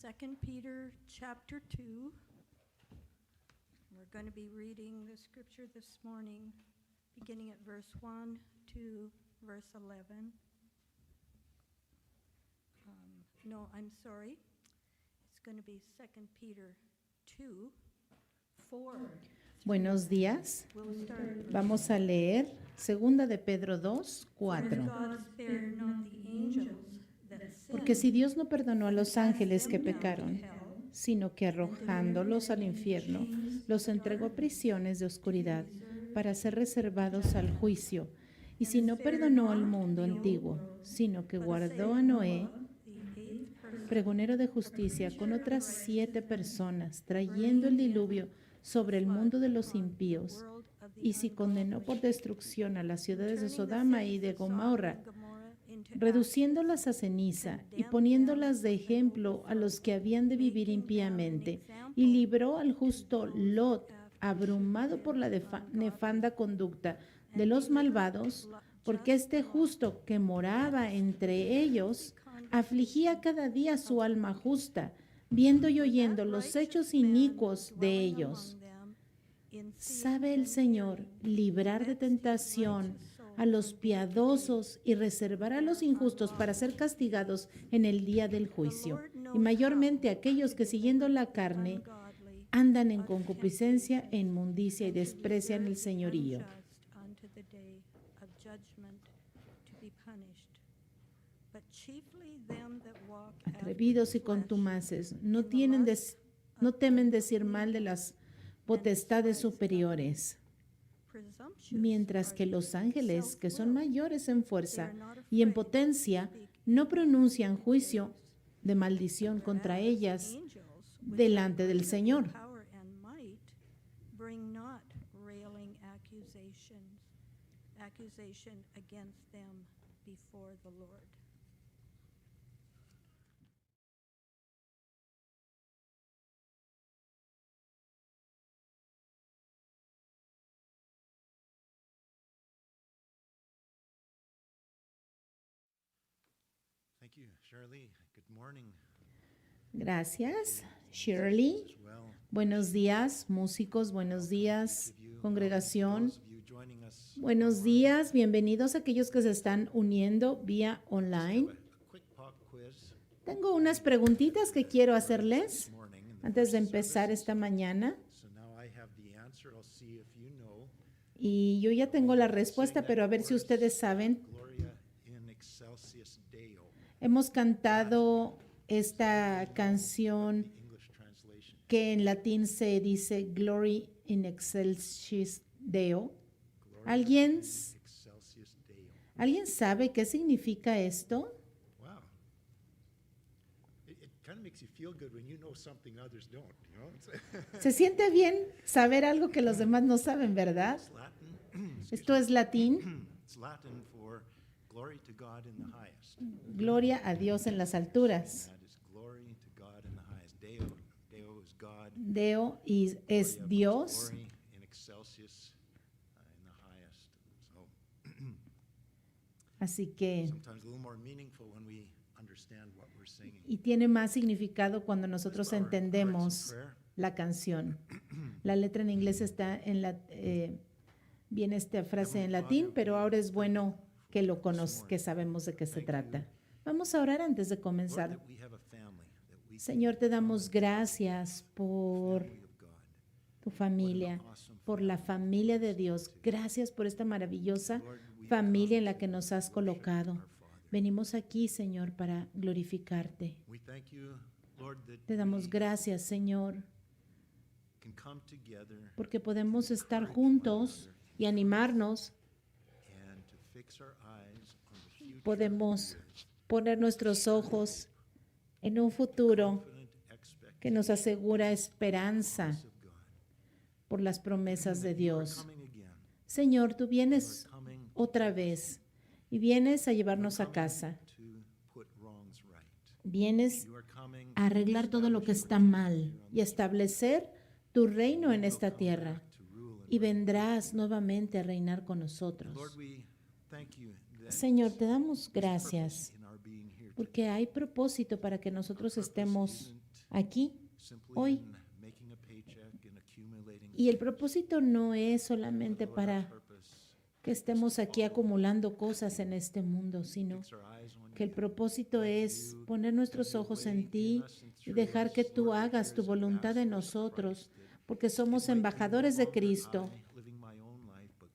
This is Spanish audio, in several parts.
2 Peter chapter 2. We're going to be reading the scripture this morning, beginning at verse 1 to verse 11. No, I'm sorry. It's going to be 2 Peter 2, 4. Buenos días. We'll start at verse Vamos a leer 2 de Pedro 2, 4. God spared not the angels that Porque sinned, si Dios no perdonó a los ángeles que pecaron, sino que arrojándolos al infierno, los entregó a prisiones de oscuridad para ser reservados al juicio. Y si no perdonó al mundo antiguo, sino que guardó a Noé, pregonero de justicia, con otras 7 personas, trayendo el diluvio sobre el mundo de los impíos, y si condenó por destrucción a las ciudades de Sodoma y de Gomorra, reduciéndolas a ceniza y poniéndolas de ejemplo a los que habían de vivir impíamente, y libró al justo Lot, abrumado por la nefanda conducta de los malvados, porque este justo que moraba entre ellos afligía cada día su alma justa, viendo y oyendo los hechos inicuos de ellos. ¿Sabe el Señor librar de tentación a los piadosos y reservar a los injustos para ser castigados en el día del juicio? Y mayormente aquellos que siguiendo la carne andan en concupiscencia e inmundicia y desprecian el señorío. Atrevidos y contumaces, no temen decir mal de las potestades superiores, mientras que los ángeles, que son mayores en fuerza y en potencia, no pronuncian juicio de maldición contra ellas delante del Señor. Thank you, Shirley. Good morning Gracias, Shirley. as well. Buenos días, músicos. Buenos días, Each of you, congregación. those of you joining us Buenos online, días, bienvenidos a aquellos que se están uniendo vía online. a quick pop quiz Tengo unas preguntitas que quiero this hacerles morning in the antes de first empezar service. esta mañana. So now I have the answer. I'll see if you know. Y yo ya tengo la respuesta, pero a ver si ustedes saben. Gloria in excelsis Deo, Hemos cantado esta canción the English translation. que en latín se dice Glory in excelsis Deo. Gloria ¿Alguien, in excelsis Deo. ¿Alguien sabe qué significa esto? Wow. It kind of makes you feel good when you know something others don't, you know? Se siente bien saber algo que los demás no saben, ¿verdad? It's Latin. Esto es latín. It's Latin for glory to God in the highest. Gloria a Dios en las alturas. That is glory to God in the highest. Deo, Deo is God. Deo y es Gloria, Dios. Glory in excelsis in the highest. So Así que, sometimes a little more meaningful when we understand what we're singing. y tiene más significado cuando Let's nosotros bow our hearts in entendemos prayer. la canción. La letra en inglés está en viene esta frase en latín, pero ahora es bueno que lo que sabemos de qué se trata. Vamos a orar antes de Lord, comenzar. that we have a family, that we Señor, te damos gracias por family of God. tu familia, por la familia de Dios. Gracias por esta maravillosa Lord, we familia en come la que nos has to worship colocado. our Father. Venimos aquí, Señor, para glorificarte. We thank you, Lord, that Te damos we gracias, Señor, can come together porque podemos estar encourage one juntos another, y animarnos. and to fix our eyes on the future Podemos with poner nuestros ojos en un futuro confident que nos expectation asegura esperanza of God. por las promesas de That you are Dios. coming again. Señor, tú You vienes are coming otra vez y vienes a you are llevarnos a coming casa. to put wrongs right. Vienes You are coming a arreglar todo lo que está mal y a establecer tu reino en esta tierra. to rule and Y vendrás nuevamente a reinar con nosotros. Lord, we thank you that Señor, te damos there's gracias purpose in our being here today. porque hay propósito para que nosotros Purpose estemos isn't aquí, simply hoy. in making a paycheck and accumulating Y el propósito no es solamente Lord, our para purpose que estemos aquí acumulando cosas en este mundo, sino fix our eyes on que el you. propósito es poner nuestros ojos en ti y dejar que tú hagas tu voluntad en nosotros, porque somos embajadores de Cristo.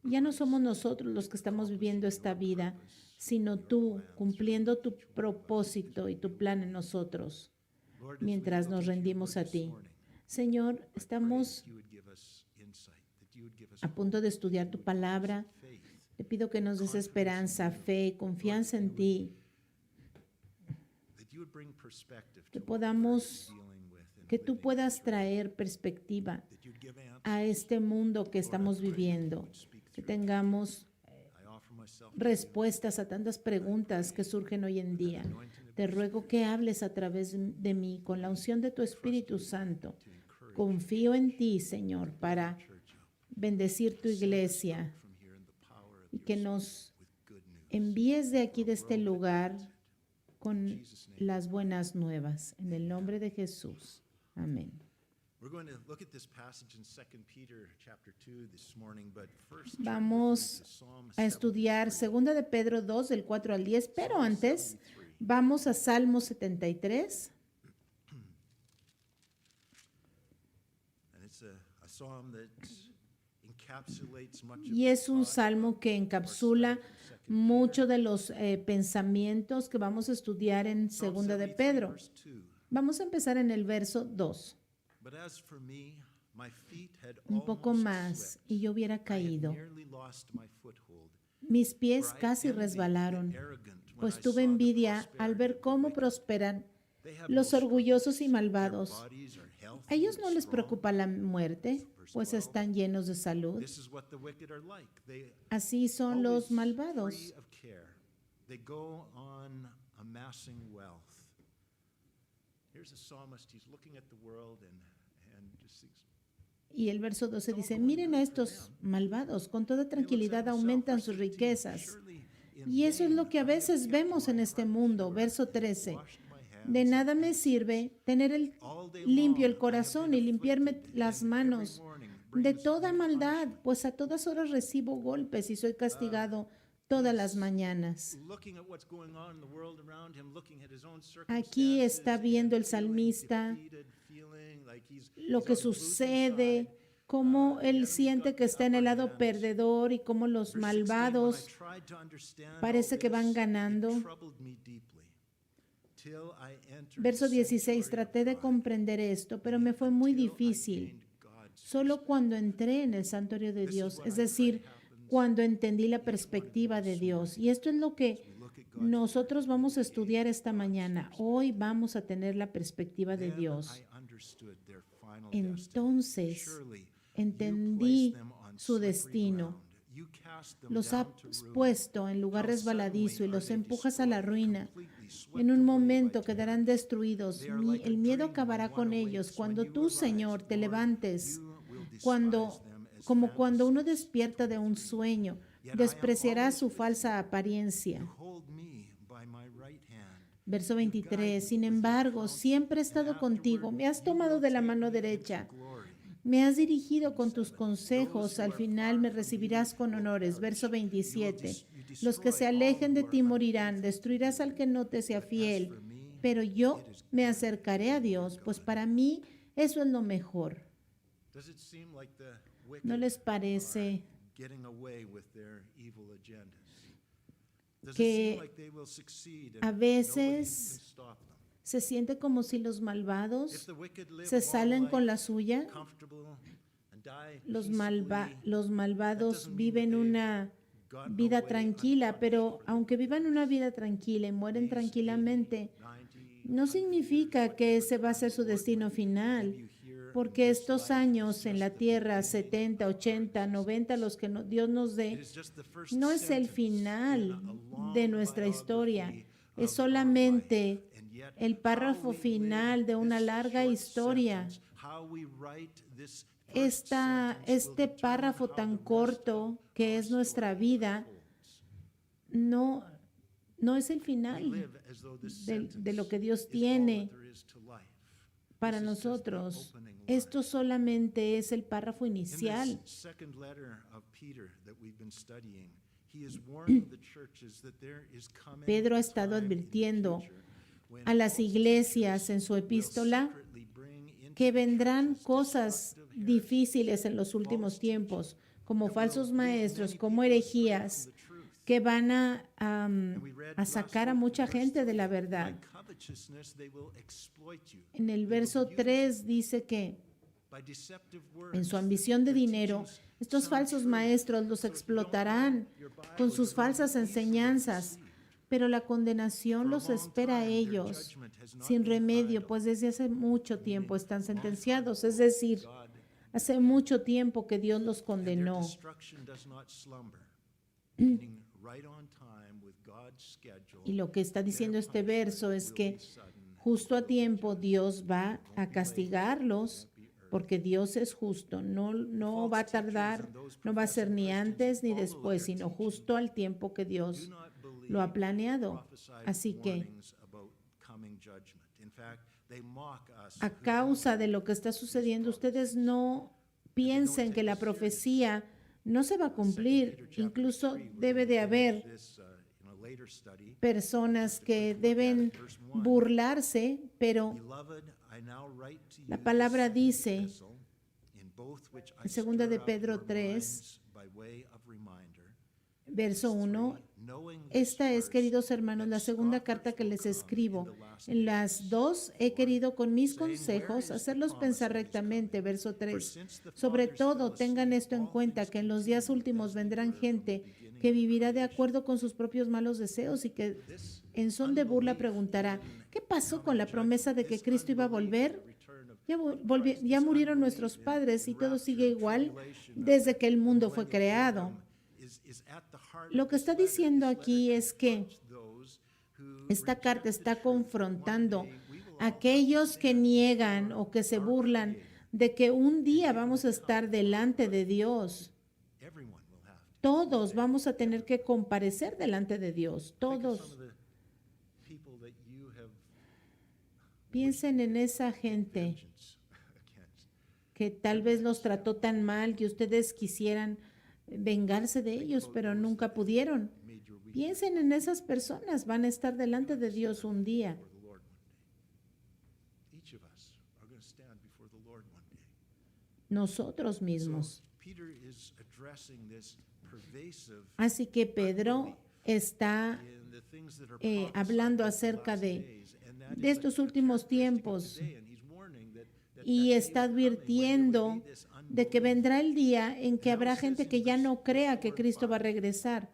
Ya no somos nosotros los que estamos viviendo esta vida, sino tú cumpliendo tu propósito y tu plan en nosotros mientras nos rendimos a ti. Señor, estamos a punto de estudiar tu palabra. Te pido que nos des esperanza, fe, confianza en ti, que podamos, que tú puedas traer perspectiva a este mundo que estamos viviendo, que tengamos respuestas a tantas preguntas que surgen hoy en día. Te ruego que hables a través de mí con la unción de tu Espíritu Santo. Confío en ti, Señor, para bendecir tu iglesia y que nos envíes de aquí, de este lugar, con las buenas nuevas. En el nombre de Jesús. Amén. Vamos a estudiar 2 de Pedro 2, del 4 al 10, pero antes vamos a Salmo 73. Y es un salmo que encapsula muchos de los pensamientos que vamos a estudiar en 2 de Pedro. Vamos a empezar en el verso 2. Un poco más y yo hubiera caído. Mis pies casi resbalaron, pues tuve envidia al ver cómo prosperan los orgullosos y malvados. A ellos no les preocupa la muerte, pues están llenos de salud. Así son los malvados. Y el verso 12 dice, miren a estos malvados, con toda tranquilidad aumentan sus riquezas. Y eso es lo que a veces vemos en este mundo. Verso 13, de nada me sirve tener limpio el corazón y limpiarme las manos de toda maldad, pues a todas horas recibo golpes y soy castigado todas las mañanas. Aquí está viendo el salmista lo que sucede, cómo él siente que está en el lado perdedor y cómo los malvados parece que van ganando. Verso 16, traté de comprender esto, pero me fue muy difícil. Solo cuando entré en el santuario de Dios, es decir, cuando entendí la perspectiva de Dios. Y esto es lo que nosotros vamos a estudiar esta mañana. Hoy vamos a tener la perspectiva de Dios. Entonces entendí su destino. Los has puesto en lugar resbaladizo y los empujas a la ruina. En un momento quedarán destruidos. El miedo acabará con ellos. Cuando tú, Señor, te levantes, como cuando uno despierta de un sueño, despreciará su falsa apariencia. Verso 23, sin embargo, siempre he estado contigo, me has tomado de la mano derecha, me has dirigido con tus consejos, al final me recibirás con honores. Verso 27, los que se alejen de ti morirán, destruirás al que no te sea fiel, pero yo me acercaré a Dios, pues para mí eso es lo mejor. ¿No les parece que a veces se siente como si los malvados se salen con la suya? Los malvados viven una vida tranquila, pero aunque vivan una vida tranquila y mueren tranquilamente, no significa que ese va a ser su destino final. Porque estos años en la tierra, 70, 80, 90, los que Dios nos dé, no es el final de nuestra historia, es solamente el párrafo final de una larga historia. Este párrafo tan corto que es nuestra vida, no es el final de lo que Dios tiene Para nosotros, esto solamente es el párrafo In inicial. this second letter of Peter that we've been studying, he is warning the churches that there is coming Pedro ha a estado time in the advirtiendo future when a las false iglesias teachers en su will epístola secretly bring into que the vendrán churches cosas destructive difíciles en los últimos false tiempos, teaching como that falsos will lead maestros, many como people astray herejías, from the truth. que van And we read a last sacar a week in mucha verse gente de la 3, verdad. "By covetousness they will exploit you." En el They will verso use 3 dice que by deceptive en su words. ambición de Their dinero, teachings estos sound falsos true. maestros los So if you don't explotarán know your Bible, con you're sus gonna be falsas easily enseñanzas, deceived. pero la condenación For a los long espera a time, their ellos judgment has not sin been remedio, idle. pues desde hace mucho tiempo Meaning, están long time sentenciados, ago, es decir, God, hace mucho tiempo que Dios los and their condenó. destruction does not slumber. Meaning, right on time with God's schedule, Y lo que está diciendo their este punishment verso es will que be sudden, justo a will be tiempo just. Dios va Won't be a late, castigarlos won't be early. porque Dios es justo, no va a tardar, no va a ser ni antes ni después, sino justo al tiempo que Do Dios not believe lo ha planeado. prophesied Así que warnings about coming judgment. In fact, they mock us a who causa don't de lo que está sucediendo, ustedes no piensen que la profecía no se va a cumplir. Incluso debe de haber personas que deben burlarse, pero la palabra dice en segunda de Pedro 3, verso 1, esta es, queridos hermanos, la segunda carta que les escribo. En las dos he querido con mis consejos hacerlos pensar rectamente. Verso 3. Sobre todo, tengan esto en cuenta, que en los días últimos vendrán gente que vivirá de acuerdo con sus propios malos deseos y que en son de burla preguntará, ¿qué pasó con la promesa de que Cristo iba a volver? Ya murieron nuestros padres y todo sigue igual desde que el mundo fue creado. Lo que está diciendo aquí es que esta carta está confrontando a aquellos que niegan o que se burlan de que un día vamos a estar delante de Dios. Todos vamos a tener que comparecer delante de Dios, todos. Piensen en esa gente que tal vez los trató tan mal que ustedes quisieran vengarse de ellos, pero nunca pudieron. Piensen en esas personas, van a estar delante de Dios un día. Nosotros mismos. Así que Pedro está hablando acerca de estos últimos tiempos y está advirtiendo de que vendrá el día en que habrá gente que ya no crea que Cristo va a regresar.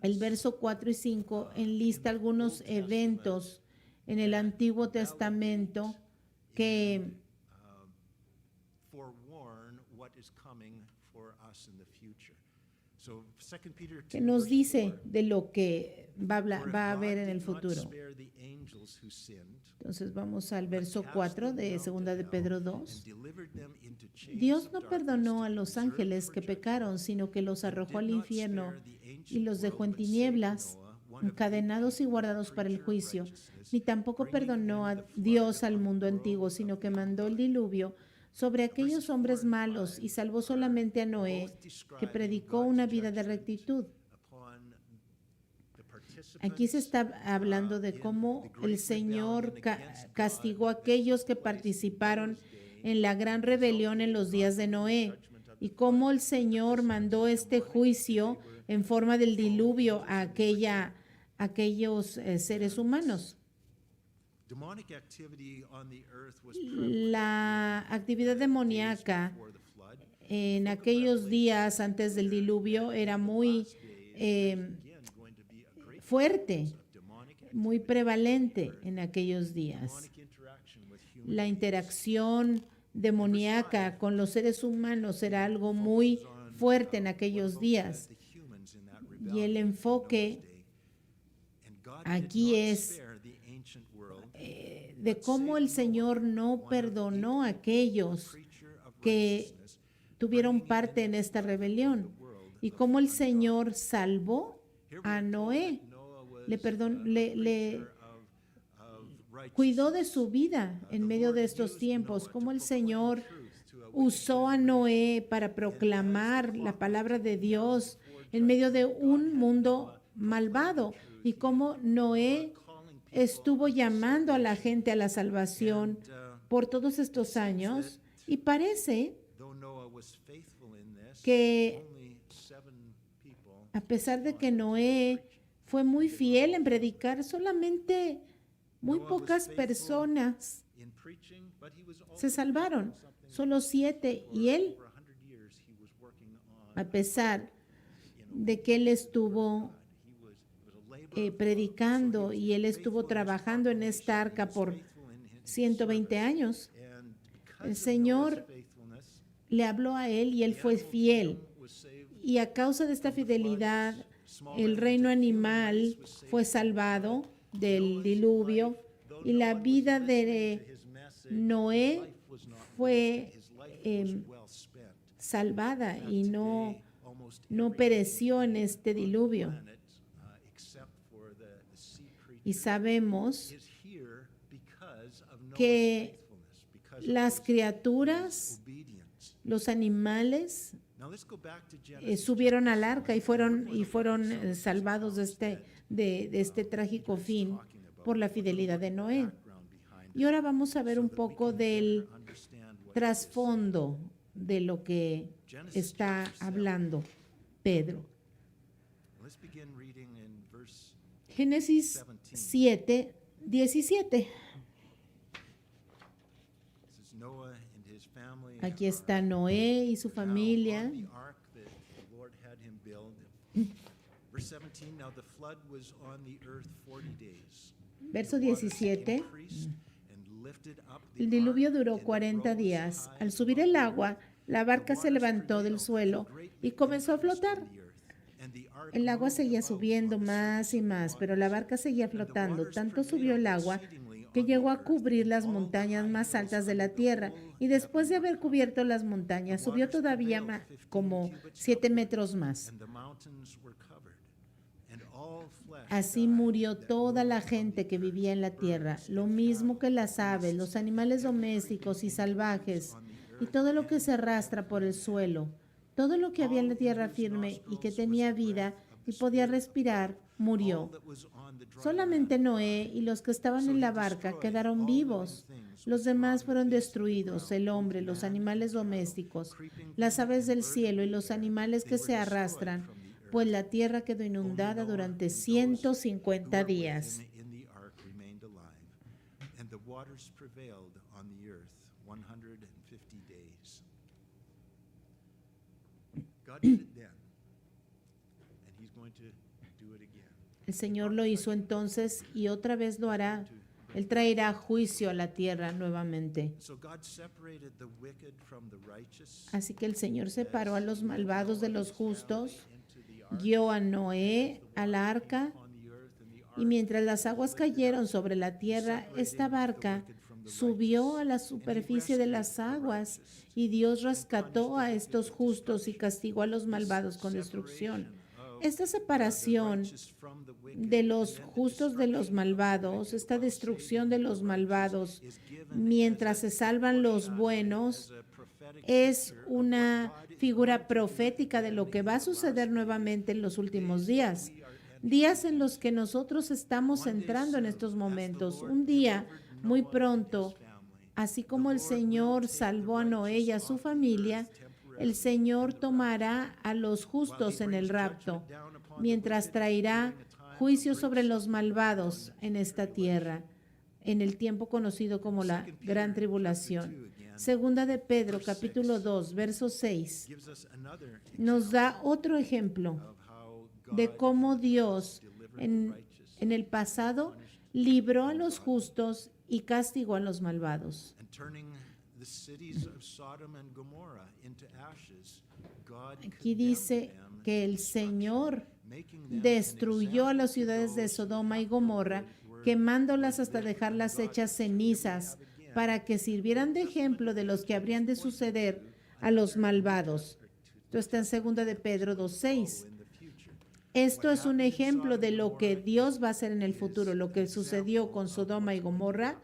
El verso 4 y 5 enlista algunos eventos en el Antiguo Testamento que nos dice de lo que va a haber en el futuro. Entonces vamos al verso 4 de 2 de Pedro 2. Dios no perdonó a los ángeles que pecaron, sino que los arrojó al infierno y los dejó en tinieblas, encadenados y guardados para el juicio. Ni tampoco perdonó a Dios al mundo antiguo, sino que mandó el diluvio sobre aquellos hombres malos y salvó solamente a Noé, que predicó una vida de rectitud. Aquí se está hablando de cómo el Señor castigó a aquellos que participaron en la gran rebelión en los días de Noé y cómo el Señor mandó este juicio en forma del diluvio a aquellos seres humanos. La actividad demoníaca en aquellos días antes del diluvio era muy fuerte, muy prevalente en aquellos días. La interacción demoníaca con los seres humanos era algo muy fuerte en aquellos días. Y el enfoque aquí es de cómo el Señor no perdonó a aquellos que tuvieron parte en esta rebelión y cómo el Señor cuidó de su vida en medio de estos tiempos, cómo el Señor usó a Noé para proclamar la palabra de Dios en medio de un mundo malvado y cómo Noé estuvo llamando a la gente a la salvación por todos estos años. Y parece que a pesar de que Noé fue muy fiel en predicar, solamente muy pocas personas se salvaron, solo 7, y él, a pesar de que él estuvo predicando y él estuvo trabajando en esta arca por 120 años, el Señor le habló a él y él fue fiel. Y a causa de esta fidelidad, el reino animal fue salvado del diluvio y la vida de Noé fue salvada y no pereció en este diluvio. Y sabemos que las criaturas, los animales, subieron al arca y fueron salvados de este trágico fin por la fidelidad de Noé. Y ahora vamos a ver un poco del trasfondo de lo que está hablando Pedro. Génesis 7, 17. Aquí está Noé y su familia. Verso 17. El diluvio duró 40 días. Al subir el agua, la barca se levantó del suelo y comenzó a flotar. El agua seguía subiendo más y más, pero la barca seguía flotando. Tanto subió el agua que llegó a cubrir las montañas más altas de la tierra, y después de haber cubierto las montañas, subió todavía como 7 metros más. Así murió toda la gente que vivía en la tierra, lo mismo que las aves, los animales domésticos y salvajes, y todo lo que se arrastra por el suelo. Todo lo que había en la tierra firme y que tenía vida y podía respirar, murió. Solamente Noé y los que estaban en la barca quedaron vivos. Los demás fueron destruidos, el hombre, los animales domésticos, las aves del cielo y los animales que se arrastran, pues la tierra quedó inundada durante 150 días. El Señor lo hizo entonces y otra vez lo hará. Él traerá juicio a la tierra nuevamente. Así que el Señor separó a los malvados de los justos, guió a Noé a la arca, y mientras las aguas cayeron sobre la tierra, esta barca subió a la superficie de las aguas, y Dios rescató a estos justos y castigó a los malvados con destrucción. Esta separación de los justos de los malvados, esta destrucción de los malvados, mientras se salvan los buenos, es una figura profética de lo que va a suceder nuevamente en los últimos días. Días en los que nosotros estamos entrando en estos momentos. Un día muy pronto, así como el Señor salvó a Noé y a su familia, el Señor tomará a los justos en el rapto, mientras traerá juicio sobre los malvados en esta tierra, en el tiempo conocido como la Gran Tribulación. Segunda de Pedro, capítulo 2, verso 6, nos da otro ejemplo de cómo Dios en el pasado libró a los justos y castigó a los malvados. Aquí dice que el Señor destruyó a las ciudades de Sodoma y Gomorra, quemándolas hasta dejarlas hechas cenizas, para que sirvieran de ejemplo de los que habrían de suceder a los malvados. Esto está en 2 de Pedro 2:6. Esto es un ejemplo de lo que Dios va a hacer en el futuro. Lo que sucedió con Sodoma y Gomorra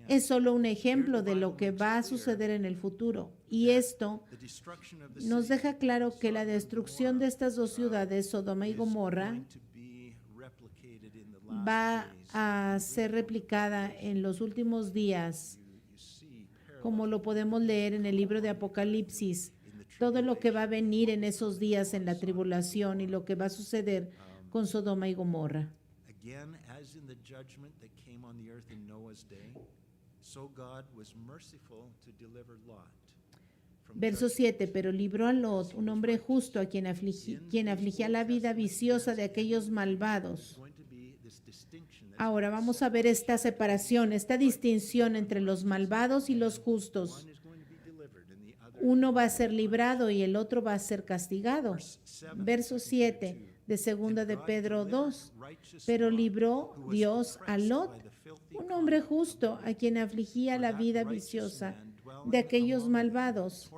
es solo un ejemplo de lo que va a suceder en el futuro. Y esto The destruction of the nos city deja claro que la destrucción de estas dos ciudades, Sodoma y is Gomorra, going to be replicated in the last va days. a ser replicada en los últimos días, You see como lo podemos leer en el libro de Apocalipsis. in the Todo lo que va a venir en esos días en la tribulación y lo que va a suceder con Sodoma y Gomorra. again, as in the judgment that came on the earth in Noah's day, so God was merciful to deliver Lot from Verso judgment. 7, pero libró a Lot, un hombre justo a quien afligía la vida viciosa de aquellos malvados. Going to be this distinction that's Ahora vamos a ver esta separación, esta distinción entre los malvados y los justos. one is going to be delivered and the other. Uno va a ser librado y el otro va a ser castigado. Verso 7 de segunda de Pedro 2. Pero libró Dios a Lot, un hombre justo a quien afligía la vida viciosa de aquellos malvados.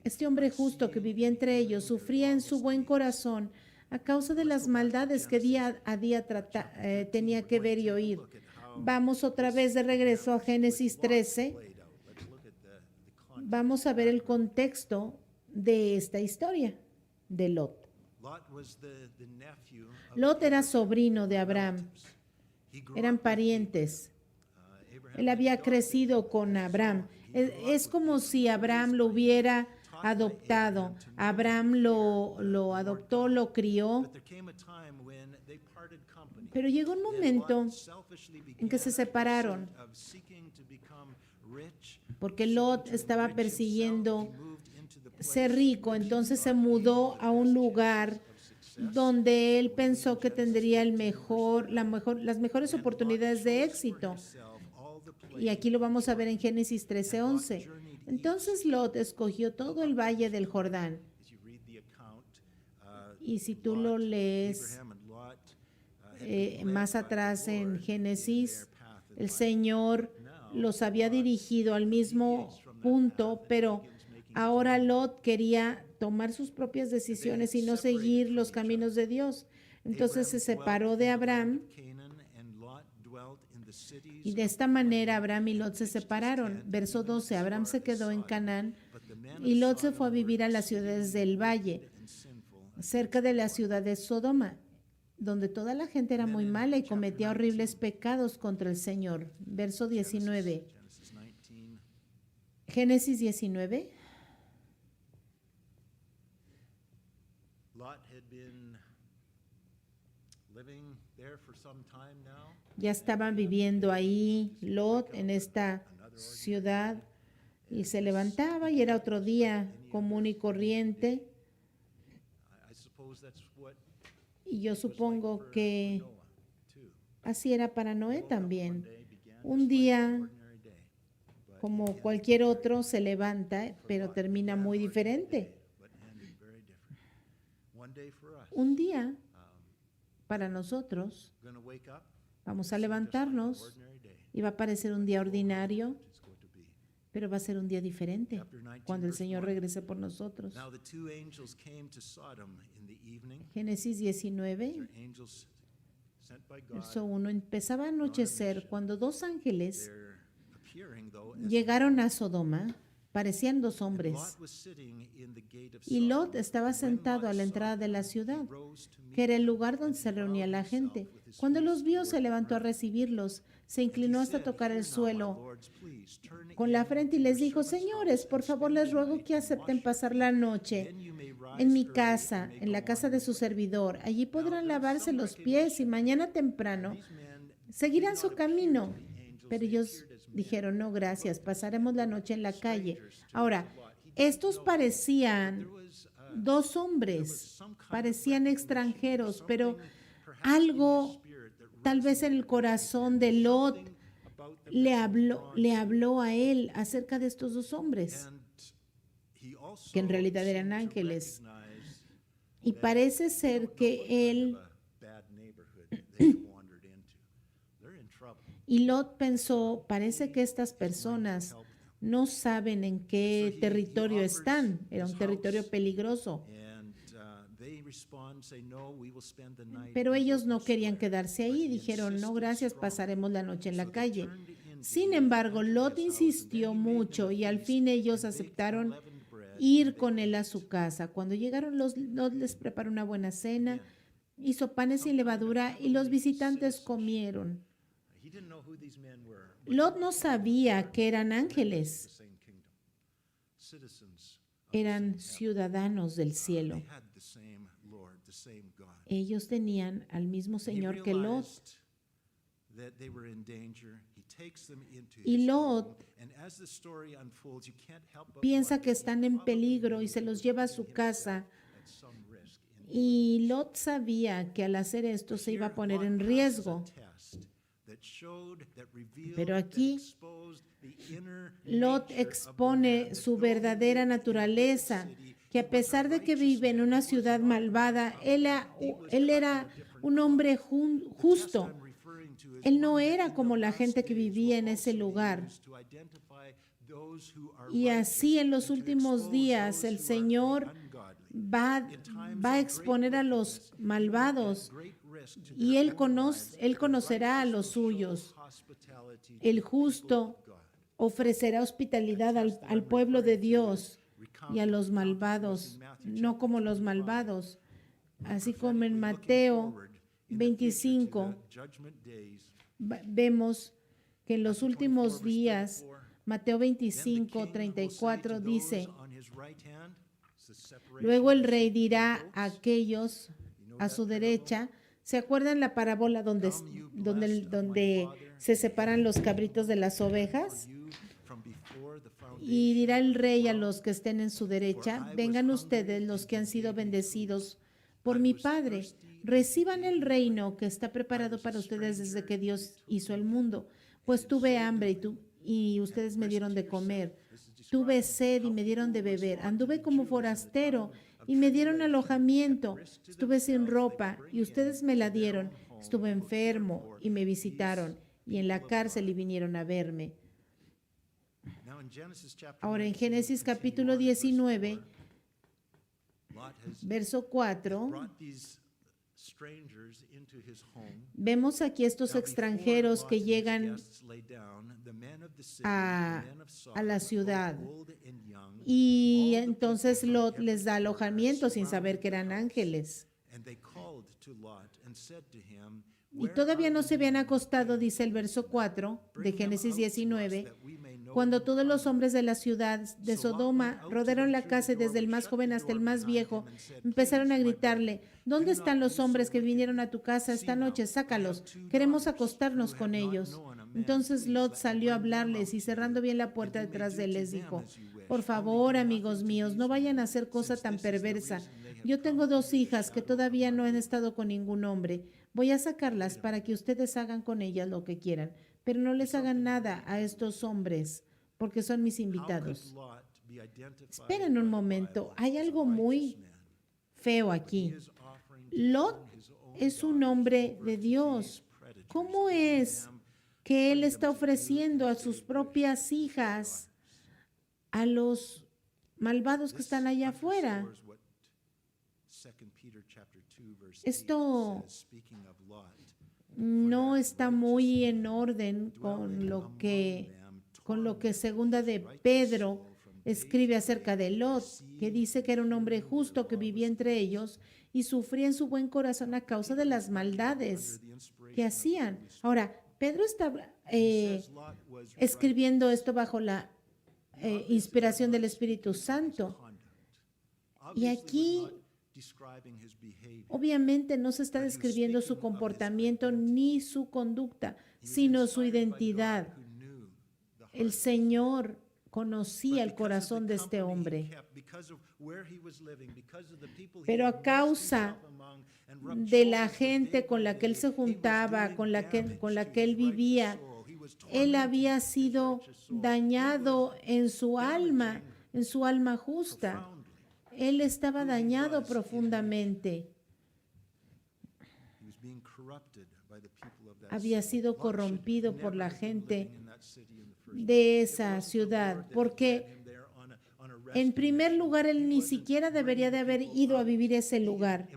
Este hombre justo que vivía entre ellos sufría en su buen corazón a causa de las maldades que día a día tenía que ver y oír. Vamos otra vez de regreso a Génesis 13. Vamos a ver el contexto de esta historia de Lot. Lot era sobrino de Abraham, eran parientes. Él había crecido con Abraham. Es como si Abraham lo hubiera adoptado. Abraham lo adoptó, lo crió, pero llegó un momento en que se separaron porque Lot estaba persiguiendo ser rico, entonces se mudó a un lugar donde él pensó que tendría las mejores oportunidades de éxito. Y aquí lo vamos a ver en Génesis 13:11. Entonces Lot escogió todo el valle del Jordán. Y si tú lo lees más atrás en Génesis, el Señor los había dirigido al mismo punto, pero ahora Lot quería tomar sus propias decisiones y no seguir los caminos de Dios. Entonces se separó de Abraham y de esta manera Abraham y Lot se separaron. Verso 12, Abraham se quedó en Canaán y Lot se fue a vivir a las ciudades del valle, cerca de la ciudad de Sodoma, donde toda la gente era muy mala y cometía horribles pecados contra el Señor. Verso 19. Génesis 19. Ya estaban viviendo ahí Lot en esta ciudad y se levantaba y era otro día común y corriente. Y yo supongo que así era para Noé también. Un día, como cualquier otro, se levanta, pero termina muy diferente. Un día, para nosotros, vamos a levantarnos y va a parecer un día ordinario, pero va a ser un día diferente cuando el Señor regrese por nosotros. Génesis 19, verso 1. Empezaba a anochecer cuando dos ángeles llegaron a Sodoma. Parecían dos hombres. Y Lot estaba sentado a la entrada de la ciudad, que era el lugar donde se reunía la gente. Cuando los vio, se levantó a recibirlos, se inclinó hasta tocar el suelo con la frente y les dijo: Señores, por favor les ruego que acepten pasar la noche en mi casa, en la casa de su servidor. Allí podrán lavarse los pies y mañana temprano seguirán su camino. Pero ellos dijeron: no, gracias, pasaremos la noche en la calle. Ahora, estos parecían dos hombres, parecían extranjeros, pero algo tal vez en el corazón de Lot le habló a él acerca de estos dos hombres, que en realidad eran ángeles. Y parece ser que él y Lot pensó: parece que estas personas no saben en qué territorio están. Era un territorio peligroso. they respond, say, "No, we will spend the night Pero in ellos no Jacob's querían square." quedarse But ahí, he dijeron, no, insisted gracias, strongly. pasaremos la noche en So la they calle. turned in Sin to embargo, enter Lot his house, and then insistió he made them mucho a y al feast fin ellos and baked aceptaron unleavened bread, ir and they con él a ate. su casa. Cuando llegaron, Lot les preparó una buena cena, Again, hizo panes sin levadura y los visitantes comieron. he didn't know who these men were, but Lot they no were sabía que eran members of the ángeles, same kingdom, citizens of the same eran heaven. ciudadanos del cielo. They had the same Lord, the same God. Ellos tenían al mismo He Señor que Lot. realized that they were in danger. He takes them into Y his Lot home, and as the story unfolds, you can't help but Piensa wonder que if están he en probably peligro y knew se he los was lleva a putting su himself casa. at some risk in doing Y this. Lot sabía que al hacer esto But se iba a here, poner Lot en passes a riesgo. test that showed, that revealed, Pero that aquí, exposed the inner Lot nature of the expone man, su that though he verdadera lived in a naturaleza, wicked city, que he a was a pesar de que righteous vive en man. una He was ciudad not malvada, corrupt. él He was él cut era from a different un cloth. hombre The test justo. I'm referring to is Él no one that era in the como la last gente que days vivía will en ese also be lugar. used to identify those who are Y así righteous en los and to últimos expose días those el who are Señor ungodly. va, In times va a of great exponer a los wickedness, even malvados at great risk to y their él, own lives, él the conocerá a righteous los will show suyos. hospitality to El the people justo of God. ofrecerá hospitalidad al pueblo de Dios y a los malvados, no como los malvados. Así como en Mateo 25 vemos que en los últimos días, Mateo 25, 34 dice, luego el rey dirá a aquellos a su derecha, ¿se acuerdan la parábola donde se separan los cabritos de las ovejas? Y dirá el rey a los que estén en su derecha, vengan ustedes los que han sido bendecidos por mi Padre, reciban el reino que está preparado para ustedes desde que Dios hizo el mundo. Pues tuve hambre y ustedes me dieron de comer, tuve sed y me dieron de beber, anduve como forastero y me dieron alojamiento, estuve sin ropa y ustedes me la dieron, estuve enfermo y me visitaron y en la cárcel y vinieron a verme. Ahora en Génesis capítulo 19, verso 4, vemos aquí estos extranjeros que llegan a la ciudad y entonces Lot les da alojamiento sin saber que eran ángeles. Y todavía no se habían acostado, dice el verso 4 de Génesis 19, cuando todos los hombres de la ciudad de Sodoma rodearon la casa y desde el más joven hasta el más viejo empezaron a gritarle, ¿dónde están los hombres que vinieron a tu casa esta noche? Sácalos, queremos acostarnos con ellos. Entonces Lot salió a hablarles y cerrando bien la puerta detrás de él les dijo, por favor, amigos míos, no vayan a hacer cosa tan perversa. Yo tengo 2 hijas que todavía no han estado con ningún hombre. Voy a sacarlas para que ustedes hagan con ellas lo que quieran, pero no les hagan nada a estos hombres, porque son mis invitados. Esperen un momento, hay algo muy feo aquí. Lot es un hombre de Dios. ¿Cómo es que él está ofreciendo a sus propias hijas a los malvados que están allá afuera? Esto no está muy en orden con lo que segunda de Pedro escribe acerca de Lot, que dice que era un hombre justo que vivía entre ellos y sufría en su buen corazón a causa de las maldades que hacían. Ahora, Pedro está escribiendo esto bajo la inspiración del Espíritu Santo. Y aquí obviamente no se está describiendo su comportamiento ni su conducta, sino su identidad. El Señor conocía el corazón de este hombre. Pero a causa de la gente con la que él se juntaba, con la que él vivía, él había sido dañado en su alma justa. Él estaba dañado profundamente. Había sido corrompido por la gente de esa ciudad, porque En primer lugar, él ni siquiera debería de haber ido a vivir ese lugar.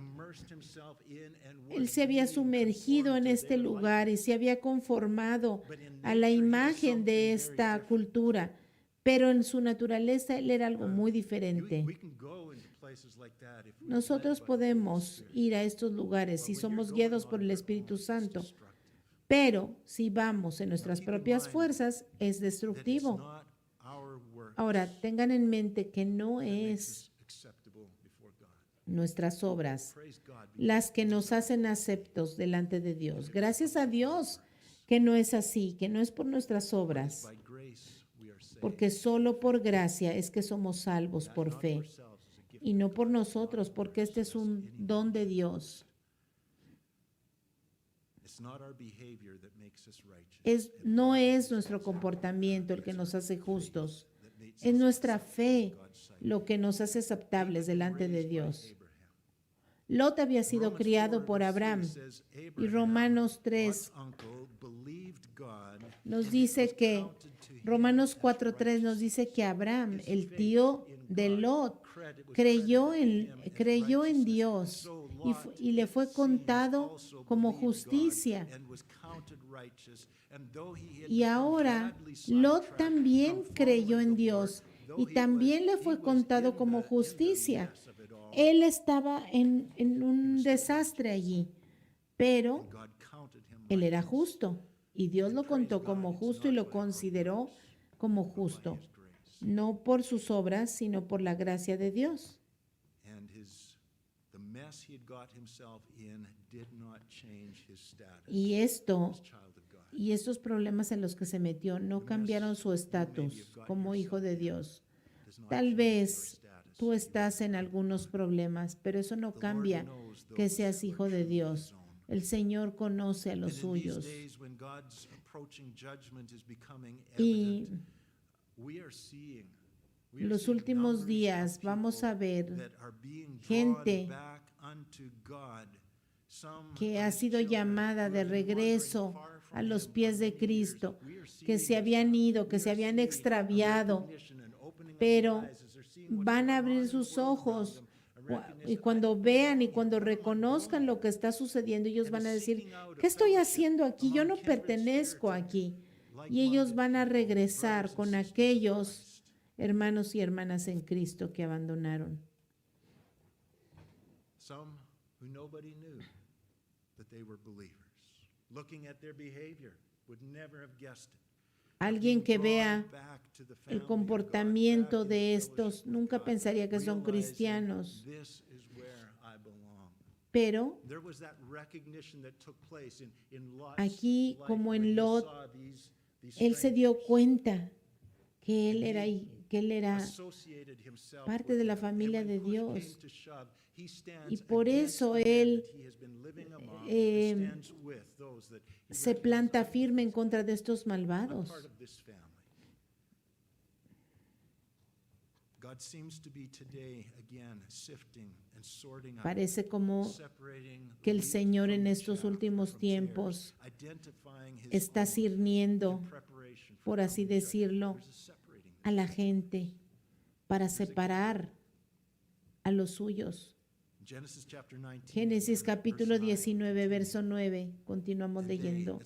Él se había sumergido en este lugar y se había conformado a la imagen de esta cultura, pero en su naturaleza él era algo muy diferente. Nosotros podemos ir a estos lugares si somos guiados por el Espíritu Santo, pero si vamos en nuestras propias fuerzas es destructivo. Ahora, tengan en mente que no es nuestras obras las que nos hacen aceptos delante de Dios. Gracias a Dios que no es así, que no es por nuestras obras, porque solo por gracia es que somos salvos por fe y no por nosotros, porque este es un don de Dios. No es nuestro comportamiento el que nos hace justos, es nuestra fe lo que nos hace aceptables delante de Dios. Lot había sido criado por Abraham y Romanos 3 nos dice que, Romanos 4:3 nos dice que Abraham, el tío de Lot, creyó en Dios y le fue contado como justicia. Y ahora Lot también creyó en Dios y también le fue contado como justicia. Él estaba en un desastre allí, pero él era justo y Dios lo contó como justo y lo consideró como justo, no por sus obras, sino por la gracia de Dios. Y estos problemas en los que se metió no cambiaron su estatus como hijo de Dios. Tal vez tú estás en algunos problemas, pero eso no cambia que seas hijo de Dios. El Señor conoce a los suyos. Y los últimos días vamos a ver gente que ha sido llamada de regreso a los pies de Cristo, que se habían ido, que se habían extraviado, pero van a abrir sus ojos y cuando vean y cuando reconozcan lo que está sucediendo, ellos van a decir, ¿qué estoy haciendo aquí? Yo no pertenezco aquí. Y ellos van a regresar con aquellos hermanos y hermanas en Cristo que abandonaron. Alguien que vea el comportamiento de estos nunca pensaría que son cristianos. Pero aquí, como en Lot, él se dio cuenta que él era parte de la familia de Dios. Y por eso él se planta firme en contra de estos malvados. Parece como que el Señor en estos últimos tiempos está discerniendo, por así decirlo, a la gente para separar a los suyos. Génesis capítulo 19, verso 9, continuamos leyendo.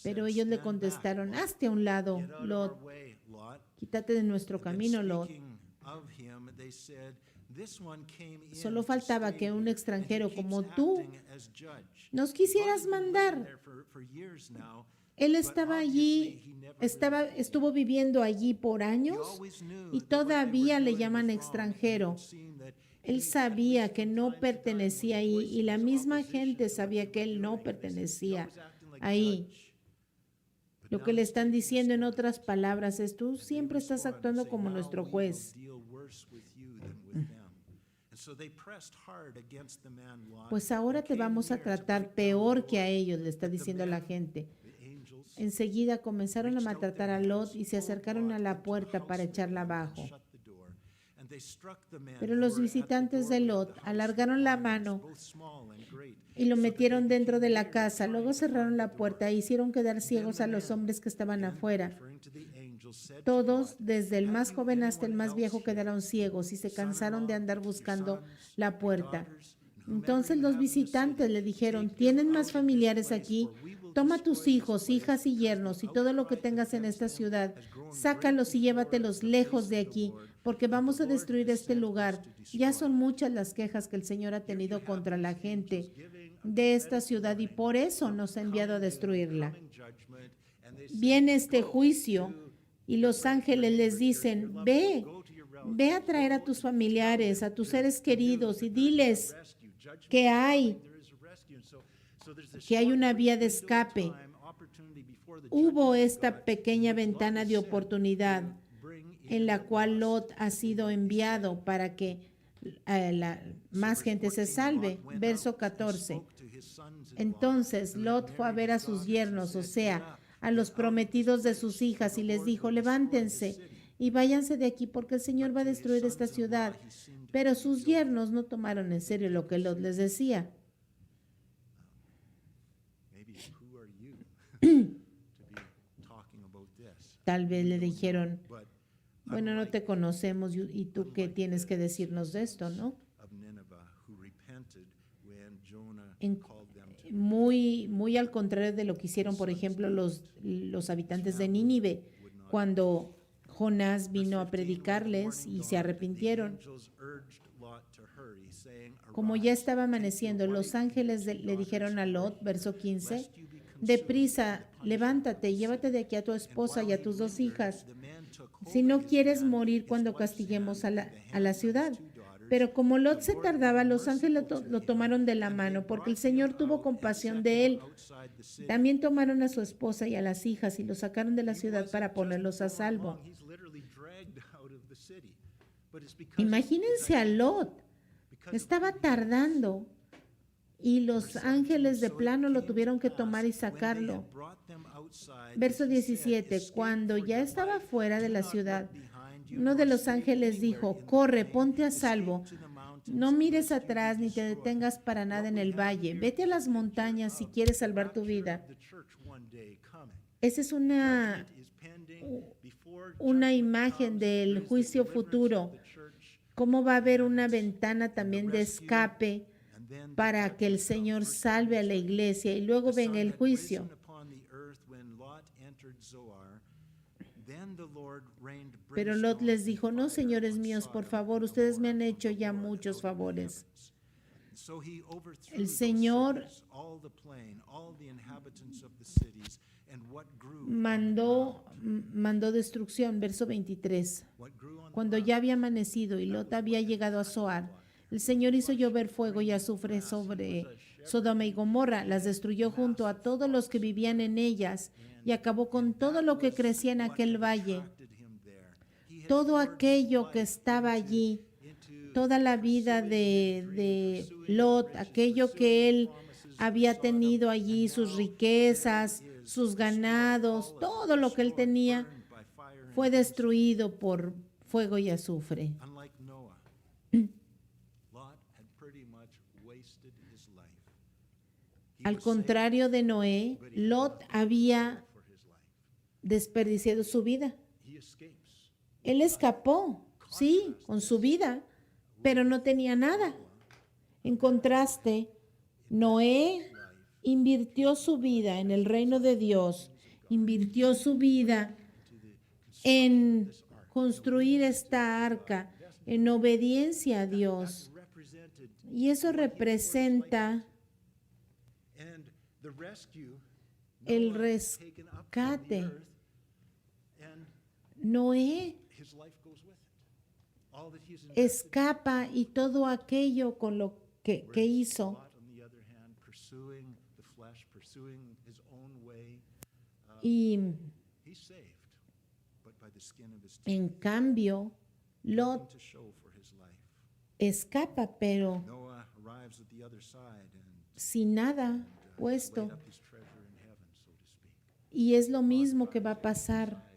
Pero ellos le contestaron, hazte a un lado, Lot, quítate de nuestro camino, Lot. Solo faltaba que un extranjero como tú nos quisieras mandar. Él estaba allí, estuvo viviendo allí por años y todavía le llaman extranjero. Él sabía que no pertenecía ahí y la misma gente sabía que él no pertenecía ahí. Lo que le están diciendo en otras palabras es, tú siempre estás actuando como nuestro juez. Pues ahora te vamos a tratar peor que a ellos, le está diciendo a la gente. Enseguida comenzaron a maltratar a Lot y se acercaron a la puerta para echarla abajo. Pero los visitantes de Lot alargaron la mano y lo metieron dentro de la casa. Luego cerraron la puerta e hicieron quedar ciegos a los hombres que estaban afuera. angels said to Todos, Lot, desde el más "Have you joven hasta el anyone más viejo, else here? quedaron ciegos y se Your cansaron de son-in-law, andar your buscando sons, la your puerta. daughters, and whomever Entonces you los have in the visitantes city, le dijeron, take them ¿tienen out más of this familiares place, aquí? for we will Toma destroy tus this hijos, place, hijas y because the yernos y todo lo que outcry tengas en against esta them ciudad. has grown Sácalos great y before llévatelos the lejos face de of the aquí, Lord, porque and the vamos a Lord destruir has este sent us lugar. to Ya destroy son it." muchas las quejas que el Señor ha Here tenido you contra have la these gente angels giving a de esta prophetic ciudad y warning por eso of nos ha enviado a coming doom, destruirla. coming judgment, and they say, Viene este "Go juicio to y your los friends, your ángeles les neighbors, your dicen, loved ones, ve, go to your ve a relatives, traer a go tus and tell familiares, them a tus there's seres the news, queridos y that there is a diles rescue. Judgment que is hay coming, there is a rescue. And so there's this que hay short una vía de window of escape. time, opportunity before the Hubo judgment of esta God, pequeña in which Lot ventana is de sent oportunidad to bring en in la the cual lost, Lot ha that they sido would be enviado saved. para que So más verse gente se 14, salve. Lot went Verso out and 14. spoke to his sons-in-law, Entonces who had Lot fue a married ver a his sus daughters, and yernos, o said, sea, "Get up, a get los out of this prometidos de place, sus for hijas, the y les Lord dijo, will destroy this levántense city." y váyanse de aquí porque el Señor But va a to his destruir esta sons-in-law ciudad. he seemed Pero to be sus guilty. yernos no tomaron en serio lo que Lot les decía. Maybe, who are you to be talking about this? Tal vez We le don't know, dijeron, but bueno, no unlike te conocemos y tú qué tienes que decirnos de esto, ¿no? of Nineveh, who repented when Jonah En- called them to muy al contrario de lo que hicieron, por ejemplo, los habitantes de Nínive, cuando Jonás vino a predicarles y se arrepintieron. Como ya estaba amaneciendo, los ángeles le dijeron a Lot, verso 15, deprisa, levántate y llévate de aquí a tu esposa y a tus dos hijas, si no quieres morir cuando castiguemos a la ciudad. Pero como Lot se tardaba, los ángeles lo tomaron de la mano, porque el Señor tuvo compasión de él. También tomaron a su esposa y a las hijas y los sacaron de la ciudad para ponerlos a salvo. Imagínense a Lot, estaba tardando y los ángeles de plano lo tuvieron que tomar y sacarlo. Verso 17, cuando ya estaba fuera de la ciudad, uno de los ángeles dijo, corre, ponte a salvo, no mires atrás ni te detengas para nada en el valle, vete a las montañas si quieres salvar tu vida. Esa es una imagen del juicio futuro, cómo va a haber una ventana también de escape para que el Señor salve a la iglesia y luego venga el juicio. Pero Lot les dijo, no, señores míos, por favor, ustedes me han hecho ya muchos favores. El Señor mandó destrucción, verso 23. Cuando ya había amanecido y Lot había llegado a Zoar, el Señor hizo llover fuego y azufre sobre Sodoma y Gomorra, las destruyó junto a todos los que vivían en ellas y acabó con todo lo que crecía en aquel valle. Todo aquello que estaba allí, toda la vida de Lot, aquello que él había tenido allí, sus riquezas, sus ganados, todo lo que él tenía, fue destruido por fuego y azufre. Al contrario de Noé, Lot había desperdiciado su vida. Él escapó, sí, con su vida, pero no tenía nada. En contraste, Noé invirtió su vida en el reino de Dios, invirtió su vida en construir esta arca, en obediencia a Dios. Y eso representa el rescate. Noé escapa y todo aquello con lo que hizo. Y en cambio, Lot escapa, pero sin nada puesto. Y es lo mismo que va a pasar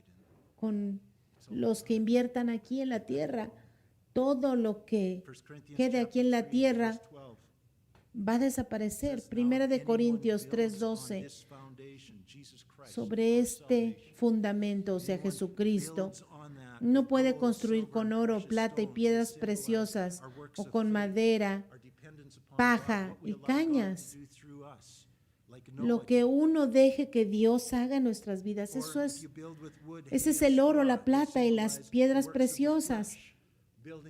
con los que inviertan aquí en la tierra. Todo lo que quede aquí en la tierra va a desaparecer. Primera de Corintios 3:12. Sobre este fundamento, o sea, Jesucristo, no puede construir con oro, plata y piedras preciosas o con madera, paja y cañas. Lo que uno deje que Dios haga en nuestras vidas, ese es el oro, la plata y las piedras preciosas.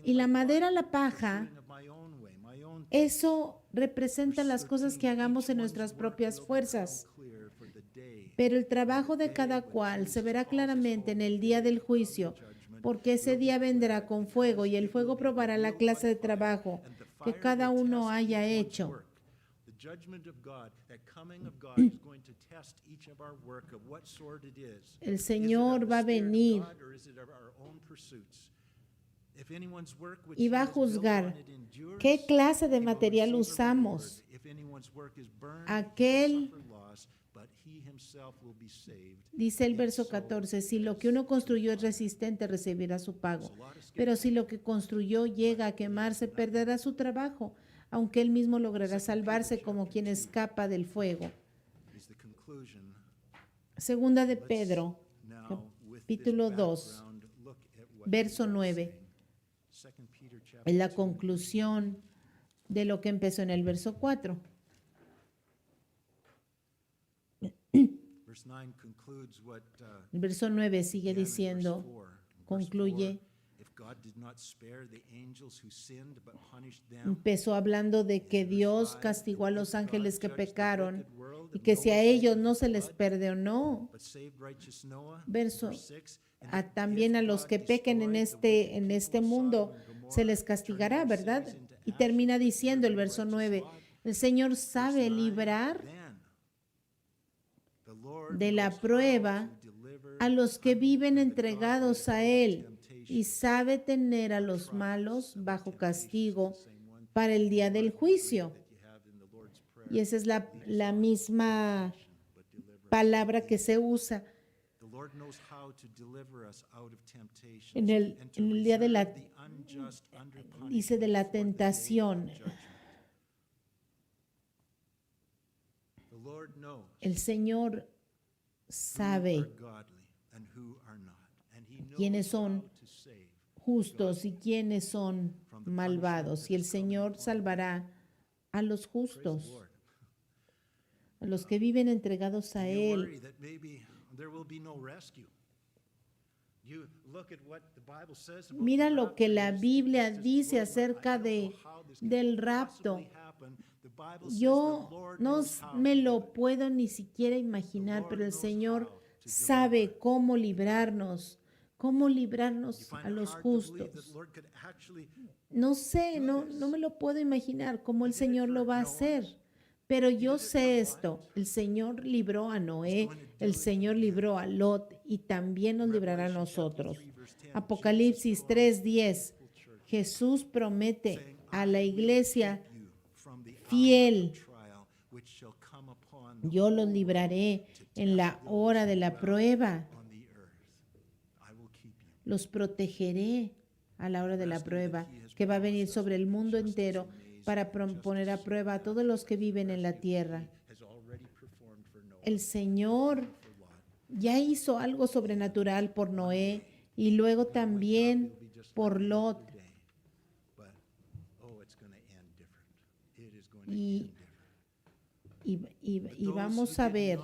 Y la madera, la paja, eso representa las cosas que hagamos en nuestras propias fuerzas. Pero el trabajo de cada cual se verá claramente en el día del juicio, porque ese día vendrá con fuego y el fuego probará la clase de trabajo que cada uno haya hecho. El Señor va a venir y va a juzgar qué clase de material usamos. Aquel, dice el verso 14, si lo que uno construyó es resistente, recibirá su pago. Pero si lo que construyó llega a quemarse, perderá su trabajo, aunque él mismo logrará salvarse como quien escapa del fuego. Segunda de Pedro, capítulo 2, verso 9. Es la conclusión de lo que empezó en el verso 4. El verso 9 sigue diciendo, concluye, empezó hablando de que Dios castigó a los ángeles que pecaron y que si a ellos no se les perdonó, verso, también a los que pequen en este mundo se les castigará, ¿verdad? Y termina diciendo el verso 9, el Señor sabe librar de la prueba a los que viven entregados a Él y sabe tener a los malos bajo castigo para el día del juicio. Y esa es la misma palabra que se usa en el día de la, dice, de la tentación. El Señor sabe quiénes son justos y quiénes son malvados. Y el Señor salvará a los justos, a los que viven entregados a Él. Mira lo que la Biblia dice acerca del rapto. Yo no me lo puedo ni siquiera imaginar, pero el Señor sabe cómo librarnos a los justos. No sé, no me lo puedo imaginar cómo el Señor lo va a hacer, pero yo sé esto, el Señor libró a Noé, el Señor libró a Lot y también nos librará a nosotros. Apocalipsis 3:10, Jesús promete a la iglesia fiel, yo los libraré en la hora de la prueba, los protegeré a la hora de la prueba que va a venir sobre el mundo entero para poner a prueba a todos los que viven en la tierra. El Señor ya hizo algo sobrenatural por Noé y luego también por Lot. Y vamos a ver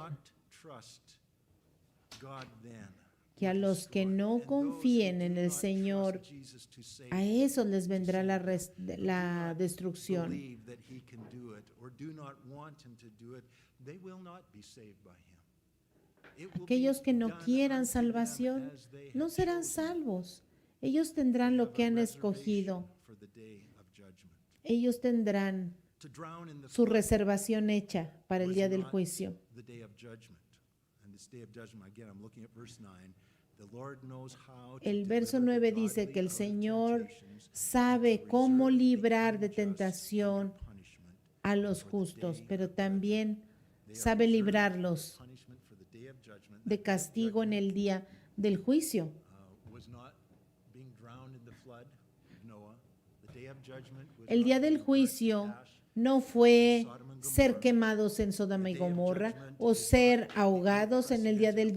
que a los que no confíen en el Señor, a esos les vendrá la destrucción. Aquellos que no quieran salvación no serán salvos. Ellos tendrán lo que han escogido. Ellos tendrán su reservación hecha para el día del juicio. El verso 9 dice que el Señor sabe cómo librar de tentación a los justos, pero también sabe librarlos de castigo en el día del juicio. El día del juicio no fue ser quemados en Sodoma y Gomorra o ser ahogados en el día del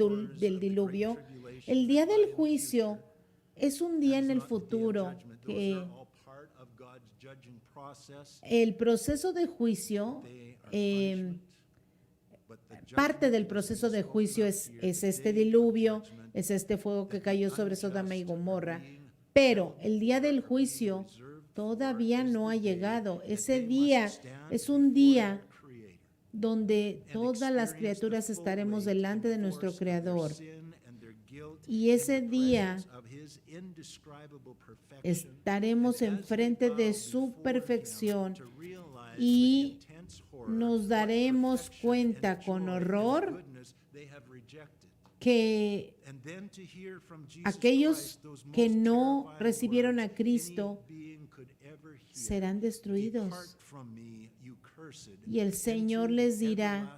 diluvio. El día del juicio es un día en el futuro que el proceso de juicio, parte del proceso de juicio es este diluvio, es este fuego que cayó sobre Sodoma y Gomorra, pero el día del juicio todavía no ha llegado. Ese día es un día donde todas las criaturas estaremos delante de nuestro Creador. Y ese día estaremos enfrente de su perfección y nos daremos cuenta con horror que aquellos que no recibieron a Cristo serán destruidos. Y el Señor les dirá: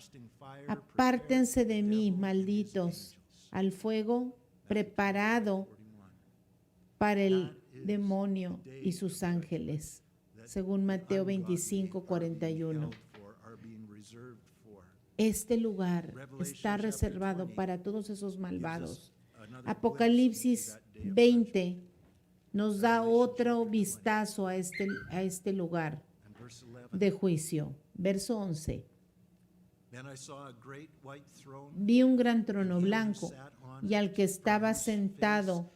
apártense de mí, malditos, al fuego preparado para el demonio y sus ángeles, según Mateo 25, 41. Este lugar está reservado para todos esos malvados. Apocalipsis 20 nos da otro vistazo a este lugar de juicio. Verso 11. Vi un gran trono blanco y al que estaba sentado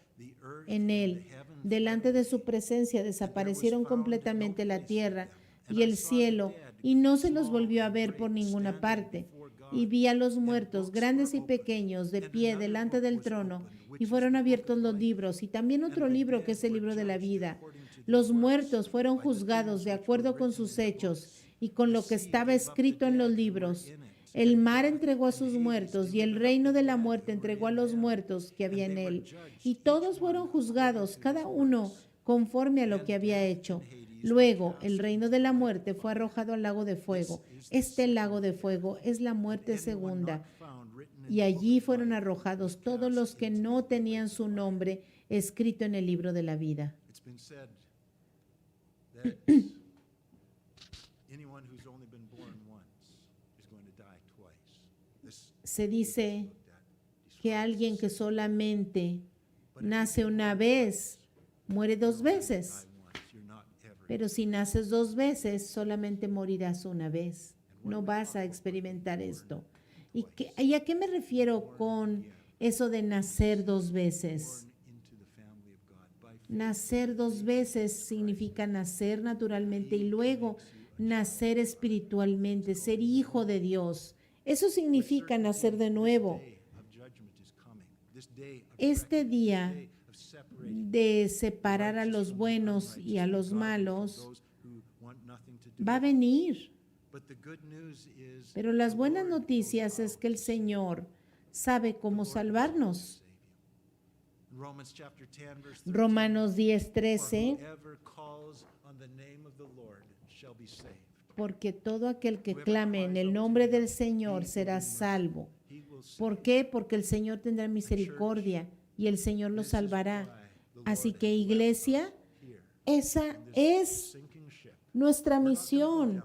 en él. Delante de su presencia desaparecieron completamente la tierra y el cielo, y no se los volvió a ver por ninguna parte. Y vi a los muertos, grandes y pequeños, de pie delante del trono, y fueron abiertos los libros, y también otro libro que es el libro de la vida. Los muertos fueron juzgados de acuerdo con sus hechos y con lo que estaba escrito en los libros. El mar entregó a sus muertos y el reino de la muerte entregó a los muertos que había en él. Y todos fueron juzgados, cada uno conforme a lo que había hecho. Luego el reino de la muerte fue arrojado al lago de fuego. Este lago de fuego es la muerte segunda. Y allí fueron arrojados todos los que no tenían su nombre escrito en el libro de la vida. Se dice que alguien que solamente nace una vez muere dos veces. Pero si naces dos veces, solamente morirás una vez. No vas a experimentar esto. ¿Y a qué me refiero con eso de nacer dos veces? Nacer dos veces significa nacer naturalmente y luego nacer espiritualmente, ser hijo de Dios. Eso significa nacer de nuevo. Este día de separar a los buenos y a los malos va a venir. Pero las buenas noticias es que el Señor sabe cómo salvarnos. Romanos 10:13. Porque todo aquel que clame en el nombre del Señor será salvo. ¿Por qué? Porque el Señor tendrá misericordia y el Señor lo salvará. Así que, iglesia, esa es nuestra misión.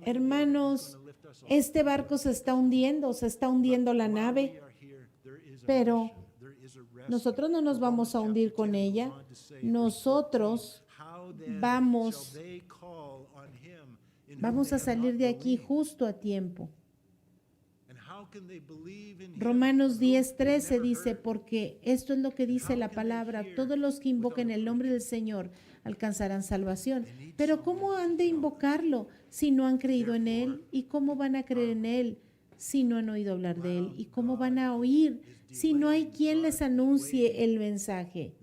Hermanos, este barco se está hundiendo la nave, pero nosotros no nos vamos a hundir con ella. Nosotros vamos a salir de aquí justo a tiempo. Romanos 10:13 dice, porque esto es lo que dice la palabra: todos los que invoquen el nombre del Señor alcanzarán salvación. Pero ¿cómo han de invocarlo si no han creído en Él? ¿Y cómo van a creer en Él si no han oído hablar de Él? ¿Y cómo van a oír si no hay quien les anuncie el mensaje?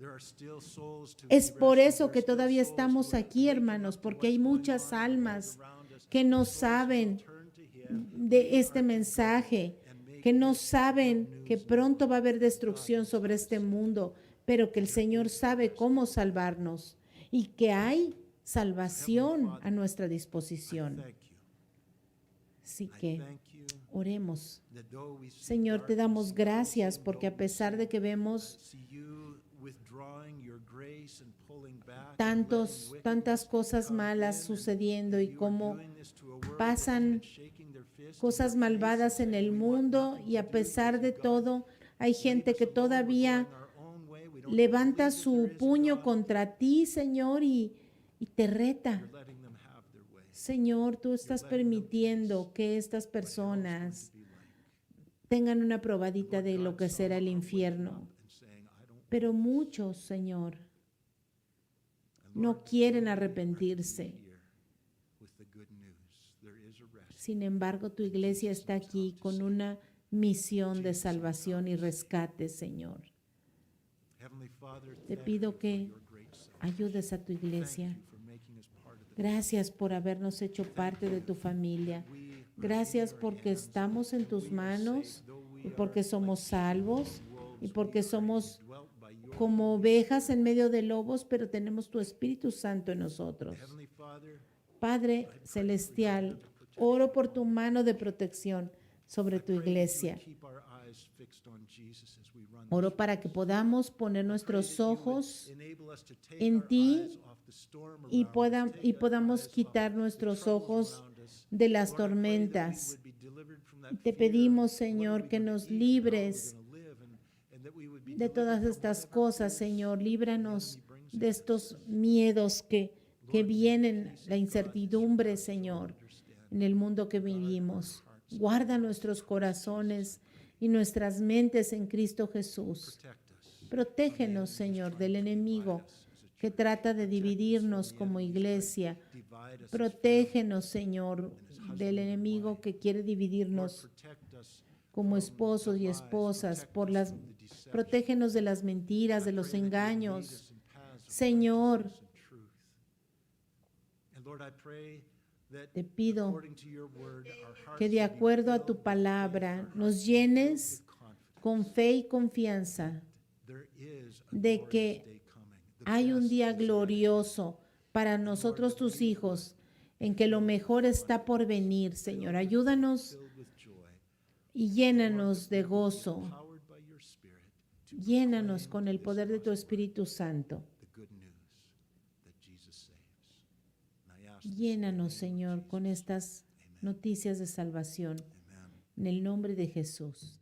Es por eso que todavía estamos aquí, hermanos, porque hay muchas almas que no saben de este mensaje, que no saben que pronto va a haber destrucción sobre este mundo, pero que el Señor sabe cómo salvarnos y que hay salvación a nuestra disposición. Así que oremos. Señor, te damos gracias porque a pesar de que vemos withdrawing your grace and pulling back and letting tantas wickedness cosas come malas in, and sucediendo y you are cómo doing this to a world pasan that's shaking their fist in cosas your face and malvadas en saying, el "We want mundo nothing y to a do pesar with de you, God. todo hay Leave gente us que alone. We're todavía going our own way. We don't levanta believe that there su is a puño God." contra ti, Señor, y te reta. You're letting them have their way. Señor, tú estás You're letting them permitiendo taste que estas what hell's going personas to be like. tengan una And probadita Lord de lo God, que some será el are waking infierno. up and saying, "I don't Pero want this." muchos, Señor, And no Lord, quieren we are to be arrepentirse. here with the good news. There is a rescue. Sin embargo, tu iglesia está aquí con una misión de salvación y rescate, Señor. Heavenly Father, Te thank pido you que for your great salvation. ayudes a tu Thank iglesia. you for making us part of the Gracias por habernos hecho parte de tu familia. We are Gracias in your porque hands, estamos en and tus we are manos saved, though we y are porque somos like sheep salvos among wolves, y we porque are somos indwelt by your como Holy ovejas Spirit. en medio de lobos, pero tenemos tu Espíritu Santo en nosotros. Heavenly Father, Padre celestial, oro por tu mano de protección sobre I tu pray that you would iglesia. keep our eyes fixed on Jesus as we run Oro this para race. que podamos poner I pray nuestros that you would ojos enable us to take en our ti eyes off the storm y around us, take our podamos eyes off quitar the nuestros troubles ojos around us. de las Lord, I pray that we tormentas. would be delivered from that Y te fear pedimos, of what are Señor, we que gonna nos eat and how are we libres gonna live, and that we would be de delivered todas from estas whatever cosas, fears Señor. the Líbranos enemy brings de against estos us. miedos que Lord, vienen, peace la of God that incertidumbre, surpasses all Señor, understanding. en el mundo que Guard our vivimos. hearts and Guarda minds nuestros in Christ Jesus, corazones I pray. y nuestras mentes en Cristo Jesús. Protect us from the Protégenos, enemy Señor, who's del trying to divide enemigo us as a que church. trata de Protect us from dividirnos the como enemy who's trying to iglesia. divide us as Protégenos, family. Señor, and as husband del and enemigo wife. que quiere Lord, dividirnos protect us como from esposos the y lies. esposas. Protect us from the deception. Protégenos de las mentiras, I de los pray that you would lead engaños. us in paths of Señor, righteousness and truth. And Lord, I pray that te pido according to your word, our hearts que de would be acuerdo a filled tu with faith, palabra our hearts nos would be filled llenes with confidence. con fe y confianza There is a de glorious que day coming. The hay un best día is yet ahead. glorioso para And Lord, nosotros that tus we hijos, would en que lo filled with mejor está abundance, por venir, filled Señor. with- Ayúdanos filled with joy. y And Lord, llénanos that de we would be gozo. empowered by your Spirit to Llénanos proclaim con to el this poder de tu lost world Espíritu Santo. the good news that Jesus saves. And I ask this in the Llénanos, name of Señor, con Jesus. estas Amen. noticias de salvación. Amen. En el nombre de Jesús.